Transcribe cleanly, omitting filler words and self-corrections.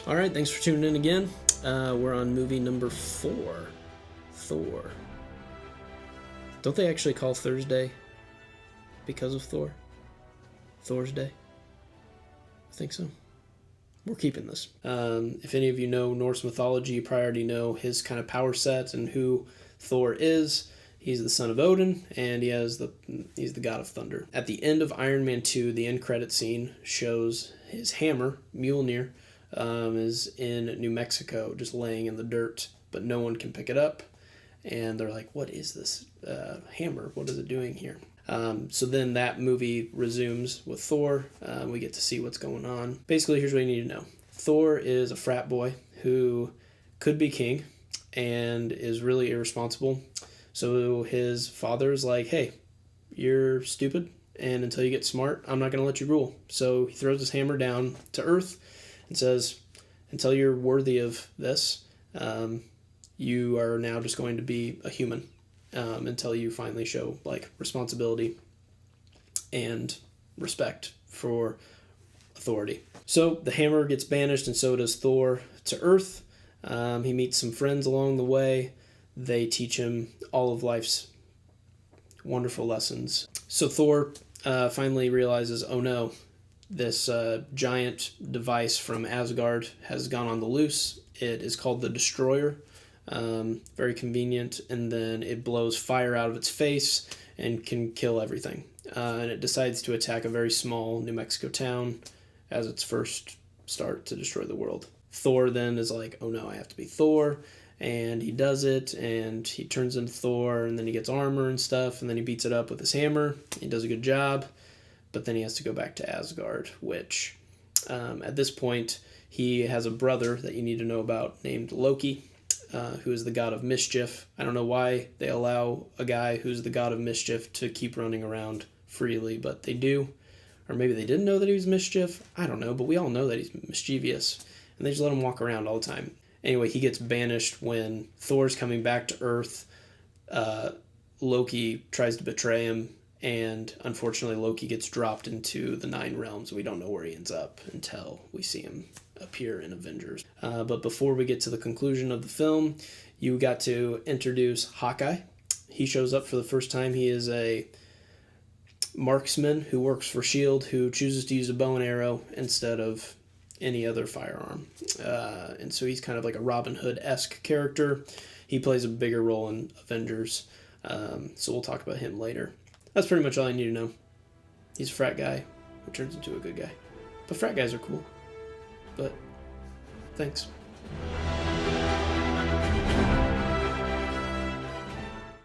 All right, thanks for tuning in again. We're on movie number 4, Thor. Don't they actually call Thursday because of Thor? Thor's Day? I think so. We're keeping this. If any of you know Norse mythology, you probably already know his kind of power set and who Thor is. He's the son of Odin, and he's the god of thunder. At the end of Iron Man 2, the end credit scene shows his hammer, Mjolnir, is in New Mexico, just laying in the dirt, but no one can pick it up. And they're like, what is this hammer? What is it doing here? So then that movie resumes with Thor. We get to see what's going on. Basically, here's what you need to know. Thor is a frat boy who could be king and is really irresponsible. So his father is like, hey, you're stupid, and until you get smart, I'm not going to let you rule. So he throws his hammer down to Earth and says, until you're worthy of this, you are now just going to be a human. Until you finally show like responsibility and respect for authority. So the hammer gets banished, and so does Thor to Earth. He meets some friends along the way. They teach him all of life's wonderful lessons. So Thor finally realizes, oh no, this giant device from Asgard has gone on the loose. It is called the Destroyer. Very convenient, and then it blows fire out of its face and can kill everything. And it decides to attack a very small New Mexico town as its first start to destroy the world. Thor then is like, oh no, I have to be Thor, and he does it, and he turns into Thor, and then he gets armor and stuff, and then he beats it up with his hammer. He does a good job, but then he has to go back to Asgard, which at this point he has a brother that you need to know about named Loki. Who is the god of mischief. I don't know why they allow a guy who's the god of mischief to keep running around freely, but they do. Or maybe they didn't know that he was mischief. I don't know, but we all know that he's mischievous, and they just let him walk around all the time. Anyway, he gets banished when Thor's coming back to Earth. Loki tries to betray him, and unfortunately Loki gets dropped into the 9 realms. We don't know where he ends up until we see him appear in Avengers. But before we get to the conclusion of the film, you got to introduce Hawkeye. He shows up for the first time. He is a marksman who works for S.H.I.E.L.D., who chooses to use a bow and arrow instead of any other firearm. And so he's kind of like a Robin Hood-esque character. He plays a bigger role in Avengers, so we'll talk about him later. That's pretty much all I need to know. He's a frat guy who turns into a good guy. But frat guys are cool. But thanks.